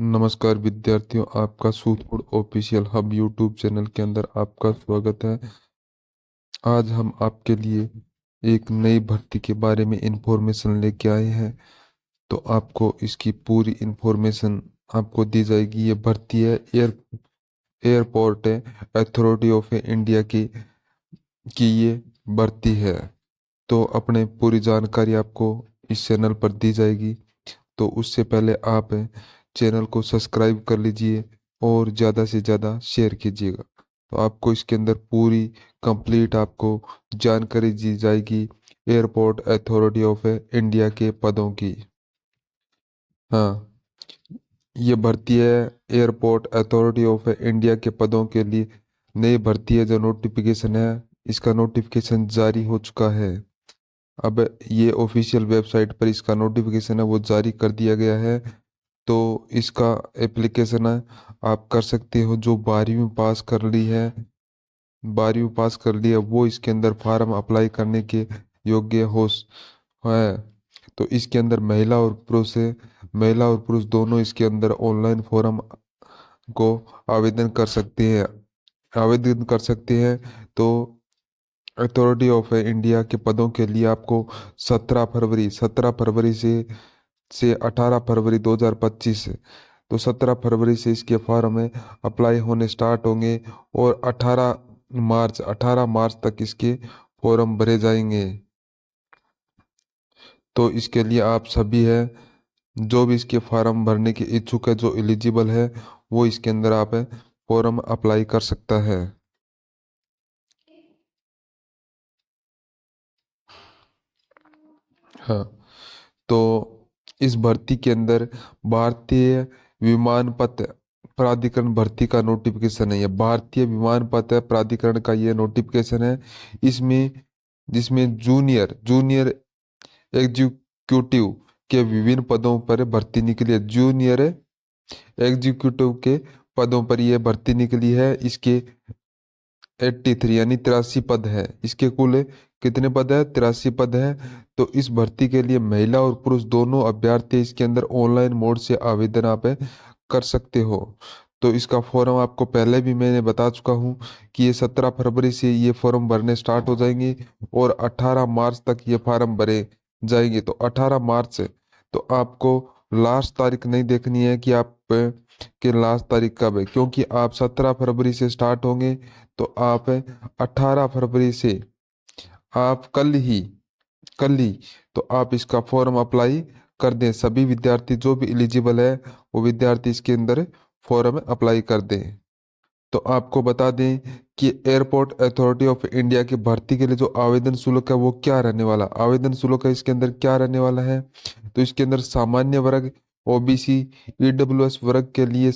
नमस्कार विद्यार्थियों, आपका सूटफूड ऑफिशियल हब यूट्यूब चैनल के अंदर आपका स्वागत है। आज हम आपके लिए एक नई भर्ती के बारे में इंफॉर्मेशन लेके आए हैं। तो आपको इसकी पूरी इंफॉर्मेशन आपको दी जाएगी। ये भर्ती है एयरपोर्ट अथॉरिटी ऑफ इंडिया की ये भर्ती है। तो अपने पूरी जानकारी आपको इस चैनल पर दी जाएगी। तो उससे पहले आप चैनल को सब्सक्राइब कर लीजिए और ज़्यादा से ज़्यादा शेयर कीजिएगा। तो आपको इसके अंदर पूरी कंप्लीट आपको जानकारी दी जाएगी एयरपोर्ट अथॉरिटी ऑफ इंडिया के पदों की। हाँ, ये भर्ती है एयरपोर्ट अथॉरिटी ऑफ इंडिया के पदों के लिए नई भर्ती है। जो नोटिफिकेशन है, इसका नोटिफिकेशन जारी हो चुका है। अब ये ऑफिशियल वेबसाइट पर इसका नोटिफिकेशन है वो जारी कर दिया गया है। तो इसका एप्लीकेशन है आप कर सकते हो। जो 12वीं पास कर ली है, 12वीं पास कर ली है, वो इसके अंदर फॉर्म अप्लाई करने के योग्य हो है। तो इसके अंदर महिला और पुरुष है। महिला और पुरुष दोनों इसके अंदर ऑनलाइन फॉर्म को आवेदन कर सकते हैं। आवेदन कर सकते हैं। तो अथॉरिटी ऑफ इंडिया के पदों के लिए आपको 17 फरवरी से 18 फरवरी 2025 तो 17 फरवरी से इसके फॉर्म में अप्लाई होने स्टार्ट होंगे। और 18 मार्च तक इसके फॉर्म भरे जाएंगे। तो इसके लिए आप सभी है जो भी इसके फॉर्म भरने के इच्छुक है, जो एलिजिबल है, वो इसके अंदर आप फॉर्म अप्लाई कर सकता है। हाँ, तो इस भर्ती के अंदर भारतीय विमानपथ प्राधिकरण भर्ती का नोटिफिकेशन है। ये भारतीय विमानपथ प्राधिकरण का ये नोटिफिकेशन है। इसमें जिसमें जूनियर जूनियर एग्जीक्यूटिव के विभिन्न पदों पर भर्ती निकली है। जूनियर एग्जीक्यूटिव के पदों पर यह भर्ती निकली है। इसके 83 यानी 83 पद है। इसके कुल कितने पद है? 83 पद है। तो इस भर्ती के लिए महिला और पुरुष दोनों अभ्यर्थी इसके अंदर ऑनलाइन मोड से आवेदन आप कर सकते हो। तो इसका फॉर्म आपको पहले भी मैंने बता चुका हूँ कि ये 17 फरवरी से ये फॉर्म भरने स्टार्ट हो जाएंगे और 18 मार्च तक ये फॉर्म भरे जाएंगे। तो 18 मार्च से तो आपको लास्ट तारीख नहीं देखनी है कि आप कि लास्ट तारीख कब है, क्योंकि आप 17 फरवरी से स्टार्ट होंगे। तो आप 18 फरवरी से आप कल ही तो आप इसका फॉर्म अप्लाई कर दें। सभी विद्यार्थी जो भी एलिजिबल है वो विद्यार्थी इसके अंदर फॉर्म अप्लाई कर दें। तो आपको बता दें कि एयरपोर्ट अथॉरिटी ऑफ इंडिया की भर्ती के लिए जो आवेदन शुल्क है वो क्या रहने वाला। आवेदन शुल्क है इसके अंदर क्या रहने वाला है। तो इसके अंदर सामान्य वर्ग, ओबीसी, ईडब्ल्यूएस वर्ग के लिए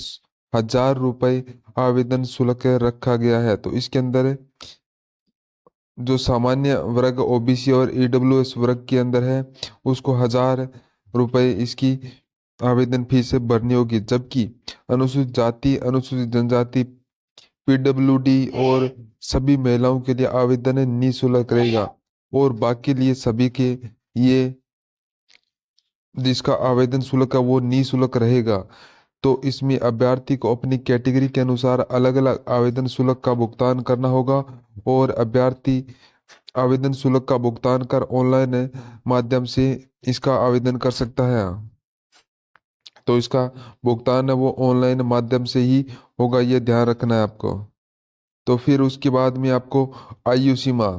1000 रुपये आवेदन शुल्क रखा गया है। तो इसके अंदर जो सामान्य वर्ग, ओबीसी और ईडब्ल्यूएस वर्ग के अंदर है उसको 1000 रुपये इसकी आवेदन फीस भरनी होगी। जबकि अनुसूचित जाति, अनुसूचित जनजाति, पीडब्ल्यूडी और सभी महिलाओं के लिए आवेदन निःशुल्क रहेगा। और बाकी लिए सभी के ये जिसका आवेदन शुल्क है वो निःशुल्क रहेगा। तो इसमें अभ्यर्थी को अपनी कैटेगरी के अनुसार अलग अलग आवेदन शुल्क का भुगतान करना होगा। और अभ्यर्थी आवेदन शुल्क का भुगतान कर ऑनलाइन माध्यम से इसका आवेदन कर सकता है। तो इसका भुगतान है वो ऑनलाइन माध्यम से ही होगा, ये ध्यान रखना है आपको। तो फिर उसके बाद में आपको आयु सीमा।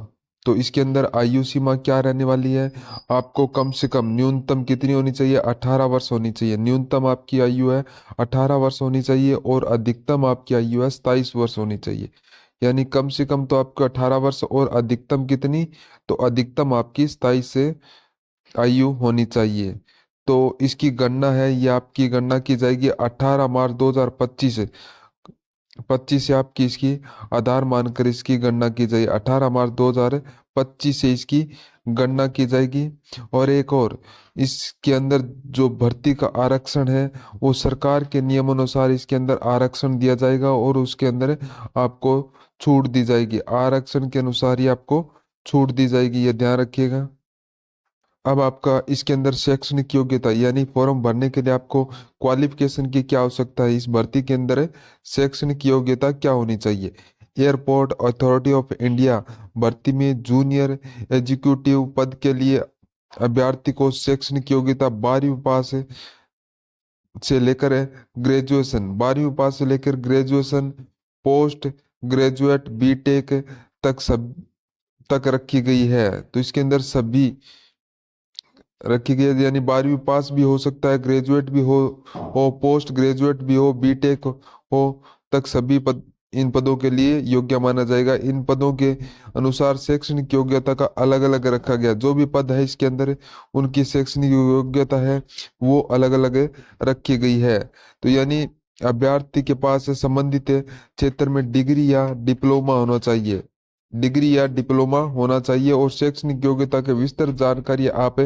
तो इसके अंदर आयु सीमा क्या रहने वाली है। आपको कम से कम न्यूनतम कितनी होनी चाहिए? 18 वर्ष होनी चाहिए। न्यूनतम आपकी आयु है 18 वर्ष होनी चाहिए और अधिकतम आपकी आयु है 27 वर्ष होनी चाहिए। यानी कम से कम तो आपको 18 वर्ष और अधिकतम कितनी? तो अधिकतम आपकी 27 से आयु होनी चाहिए। तो इसकी गणना है, ये आपकी गणना की जाएगी 18 मार्च 2025 25 से आपकी इसकी आधार मानकर इसकी गणना की जाएगी। 18 मार्च 2025 से इसकी गणना की जाएगी। और एक और, इसके अंदर जो भर्ती का आरक्षण है वो सरकार के नियमानुसार इसके अंदर आरक्षण दिया जाएगा और उसके अंदर आपको छूट दी जाएगी। आरक्षण के अनुसार ही आपको छूट दी जाएगी, ये ध्यान रखिएगा। अब आपका इसके अंदर शैक्षणिक योग्यता यानी फॉर्म भरने के लिए आपको क्वालिफिकेशन की क्या आवश्यकता है, इस भर्ती के अंदर शैक्षणिक योग्यता क्या होनी चाहिए। एयरपोर्ट अथॉरिटी ऑफ इंडिया भर्ती में जूनियर एग्जीक्यूटिव पद के लिए अभ्यर्थी को शैक्षणिक योग्यता 12वीं पास से लेकर ग्रेजुएशन, 12वीं पास से लेकर ग्रेजुएशन, पोस्ट ग्रेजुएट, बीटेक तक सब तक रखी गई है। तो इसके अंदर सभी रखी गई है, यानी 12वीं पास भी हो सकता है, ग्रेजुएट भी हो पोस्ट ग्रेजुएट भी हो, बीटेक हो, तक सभी पद इन पदों के लिए योग्य माना जाएगा। इन पदों के अनुसार शैक्षणिक योग्यता का अलग अलग रखा गया, जो भी पद है इसके अंदर उनकी शैक्षणिक योग्यता है वो अलग अलग रखी गई है। तो यानी अभ्यर्थी के पास संबंधित क्षेत्र में डिग्री या डिप्लोमा होना चाहिए, डिग्री या डिप्लोमा होना चाहिए। और शैक्षणिक योग्यता के विस्तृत जानकारी आप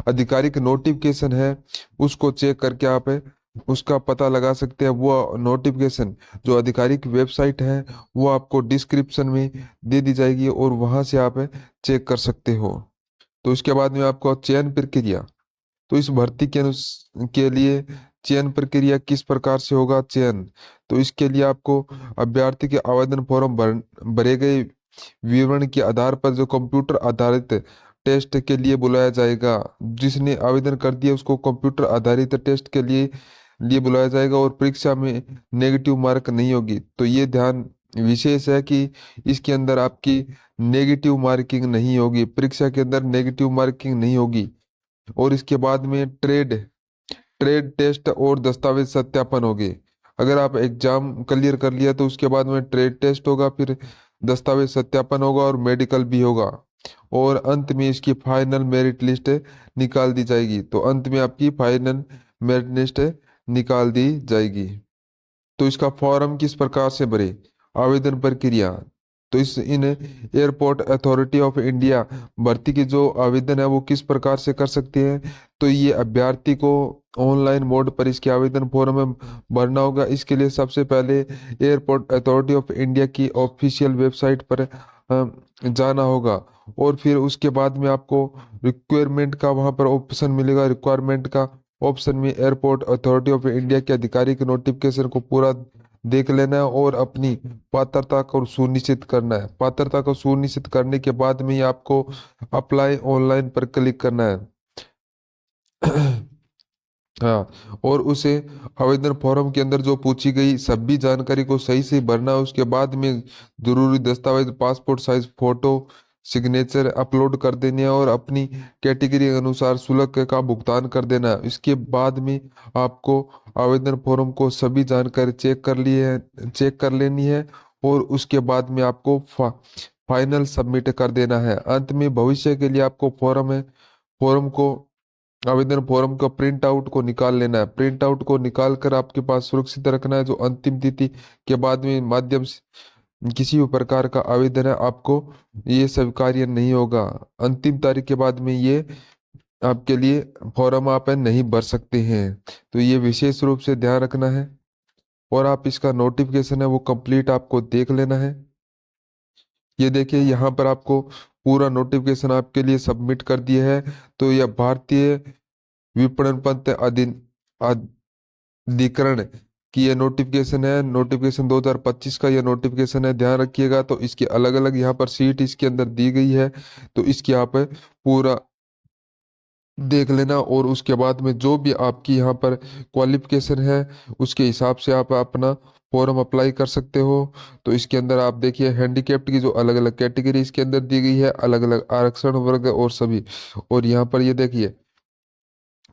आधिकारिक नोटिफिकेशन है उसको चेक करके आप उसका पता लगा सकते हैं। वो नोटिफिकेशन जो आधिकारिक वेबसाइट है वो आपको डिस्क्रिप्शन में दे दी जाएगी और वहां से आप चेक कर सकते हो। तो इसके बाद में आपको चयन प्रक्रिया, तो इस भर्ती के लिए चयन प्रक्रिया किस प्रकार से होगा चयन। तो इसके लिए आपको अभ्यर्थी के आवेदन फॉर्म भरे गए विवरण के आधार पर जो कंप्यूटर आधारित टेस्ट के लिए बुलाया जाएगा, जिसने आवेदन कर दिया उसको कंप्यूटर आधारित टेस्ट के लिए बुलाया जाएगा और परीक्षा में नेगेटिव मार्क नहीं होगी। तो ये ध्यान विशेष है कि इसके अंदर आपकी नेगेटिव मार्किंग नहीं होगी, परीक्षा के अंदर नेगेटिव मार्किंग नहीं होगी। और इसके बाद में ट्रेड ट्रेड टेस्ट और दस्तावेज सत्यापन होगे। अगर आप एग्जाम क्लियर कर लिया तो उसके बाद में ट्रेड टेस्ट होगा, फिर दस्तावेज सत्यापन होगा और मेडिकल भी होगा। और अंत में इसकी फाइनल मेरिट लिस्ट निकाल दी जाएगी। तो अंत में आपकी फाइनल मेरिट लिस्ट निकाल दी जाएगी। तो इसका फॉर्म किस प्रकार से भरे, आवेदन प्रक्रिया। तो इस इन एयरपोर्ट अथॉरिटी ऑफ इंडिया भर्ती की जो आवेदन है वो किस प्रकार से कर सकते हैं। तो ये अभ्यर्थी को ऑनलाइन मोड पर इसके आवेदन फॉर्म में भरना होगा। इसके लिए सबसे पहले एयरपोर्ट अथॉरिटी ऑफ इंडिया की ऑफिशियल वेबसाइट पर जाना होगा और फिर उसके बाद में आपको रिक्वायरमेंट का वहां पर ऑप्शन मिलेगा। रिक्वायरमेंट का ऑप्शन में एयरपोर्ट अथॉरिटी ऑफ इंडिया के आधिकारिक नोटिफिकेशन को पूरा देख लेना है और अपनी पात्रता को सुनिश्चित करना है। पात्रता को सुनिश्चित करने के बाद में ही आपको अप्लाई ऑनलाइन पर क्लिक करना है। हाँ, और उसे आवेदन फॉर्म के अंदर जो पूछी गई सभी जानकारी को सही से भरना है। उसके बाद में जरूरी दस्तावेज passport size photo signature upload कर देने हैं और अपनी कैटेगरी के अनुसार शुल्क का भुगतान कर देना है। इसके बाद में आपको आवेदन फॉर्म को सभी जानकारी चेक कर लेनी है और उसके बाद में आपको फाइनल सबमिट कर देना है। अंत में भविष्य के लिए आपको फॉर्म को आवेदन फॉर्म का प्रिंट आउट को निकाल लेना है। प्रिंट आउट को निकाल कर आपके पास सुरक्षित रखना है। जो अंतिम तिथि के बाद में माध्यम से किसी भी प्रकार का आवेदन है आपको ये स्वीकार्य नहीं होगा। अंतिम तारीख के बाद में ये आपके लिए फॉर्म आप नहीं भर सकते हैं। तो ये विशेष रूप से ध्यान रखना है और आप इसका नोटिफिकेशन है वो कंप्लीट आपको देख लेना है। ये देखिए यहाँ पर आपको पूरा नोटिफिकेशन आपके लिए सबमिट कर दिया है। तो यह भारतीय विपणन पत्र अधिकरण की ये नोटिफिकेशन है, नोटिफिकेशन 2025 का ये नोटिफिकेशन है, ध्यान रखिएगा। तो इसकी अलग अलग यहाँ पर सीट इसके अंदर दी गई है, तो इसकी आप पूरा देख लेना और उसके बाद में जो भी आपकी यहाँ पर क्वालिफिकेशन है उसके हिसाब से आप अपना फॉर्म अप्लाई कर सकते हो। तो इसके अंदर आप देखिए हैंडीकैप्ड की जो अलग अलग कैटेगरी इसके अंदर दी गई है, अलग अलग आरक्षण वर्ग और सभी। और यहाँ पर ये देखिए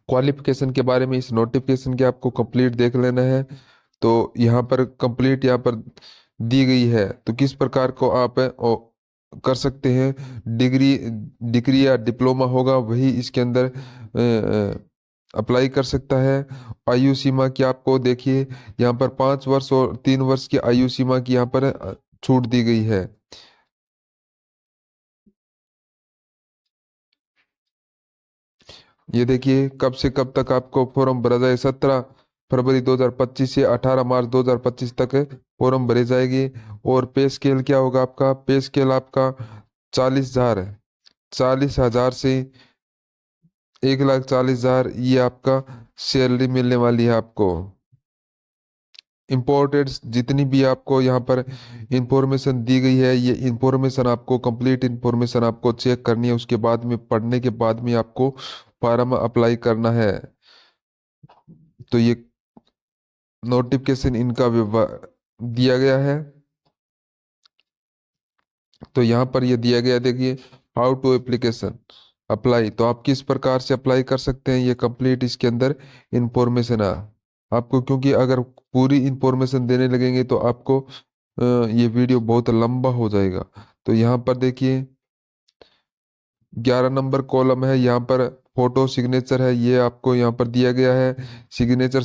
क्वालिफिकेशन के बारे में इस नोटिफिकेशन के आपको कंप्लीट देख लेना है। तो यहाँ पर कंप्लीट यहाँ पर दी गई है, तो किस प्रकार को आप कर सकते हैं। डिग्री डिग्री या डिप्लोमा होगा वही इसके अंदर अप्लाई कर सकता है। आयु सीमा की आपको देखिए यहाँ पर 5 वर्ष और 3 वर्ष की आयु सीमा की यहाँ पर छूट दी गई है। ये देखिए कब से कब तक आपको फॉर्म भरा जाए, 17 फरवरी 2025 से 18 मार्च 2025 तक फॉर्म भरे जाएगी। और पे स्केल क्या होगा आपका, पे स्केल आपका 40,000 है, 40,000 से 1,40,000 ये आपका सैलरी मिलने वाली है आपको। इम्पोर्टेड जितनी भी आपको यहाँ पर इंफॉर्मेशन दी गई है, ये इंफॉर्मेशन आपको कंप्लीट इंफॉर्मेशन आपको चेक करनी है, उसके बाद में पढ़ने के बाद में आपको फॉर्म अप्लाई करना है। तो ये नोटिफिकेशन इनका दिया गया है। तो यहाँ पर ये दिया गया, देखिए, हाउ टू एप्लीकेशन अप्लाई। तो आप किस प्रकार से अप्लाई कर सकते हैं, ये कंप्लीट इसके अंदर इंफॉर्मेशन है आपको। क्योंकि अगर पूरी इंफॉर्मेशन देने लगेंगे तो आपको ये वीडियो बहुत लंबा हो जाएगा। तो यहाँ पर देखिए 11 नंबर कॉलम है, यहाँ पर फोटो सिग्नेचर है, ये आपको यहाँ पर दिया गया है। सिग्नेचर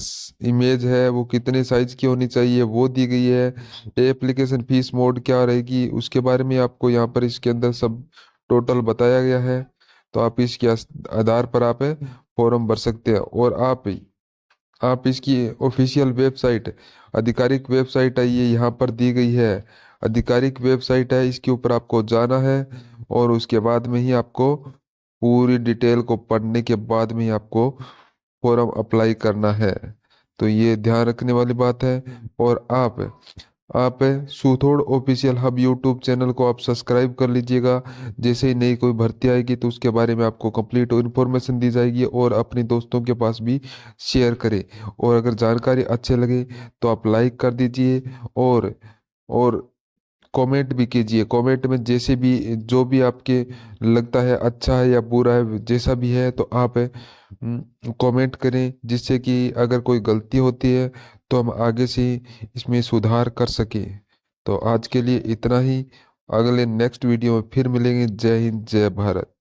इमेज है वो कितने साइज की होनी चाहिए वो दी गई है। एप्लीकेशन फीस मोड क्या रहेगी उसके बारे में आपको यहाँ पर इसके अंदर सब टोटल बताया गया है। तो आप इसके आधार पर आप फॉर्म भर सकते हैं। और आप इसकी ऑफिशियल वेबसाइट, आधिकारिक वेबसाइट है, ये यहाँ पर दी गई है। आधिकारिक वेबसाइट है, इसके ऊपर आपको जाना है और उसके बाद में ही आपको पूरी डिटेल को पढ़ने के बाद में ही आपको फॉर्म अप्लाई करना है। तो ये ध्यान रखने वाली बात है। और आप सुथोड़ ऑफिशियल हब यूट्यूब चैनल को आप सब्सक्राइब कर लीजिएगा। जैसे ही नई कोई भर्ती आएगी तो उसके बारे में आपको कंप्लीट इन्फॉर्मेशन दी जाएगी, और अपने दोस्तों के पास भी शेयर करें। और अगर जानकारी अच्छे लगे तो आप लाइक कर दीजिए, और कमेंट भी कीजिए। कमेंट में जैसे भी जो भी आपके लगता है अच्छा है या बुरा है जैसा भी है, तो आप कमेंट करें, जिससे कि अगर कोई गलती होती है तो हम आगे से इसमें सुधार कर सकें। तो आज के लिए इतना ही। अगले नेक्स्ट वीडियो में फिर मिलेंगे। जय हिंद, जय भारत।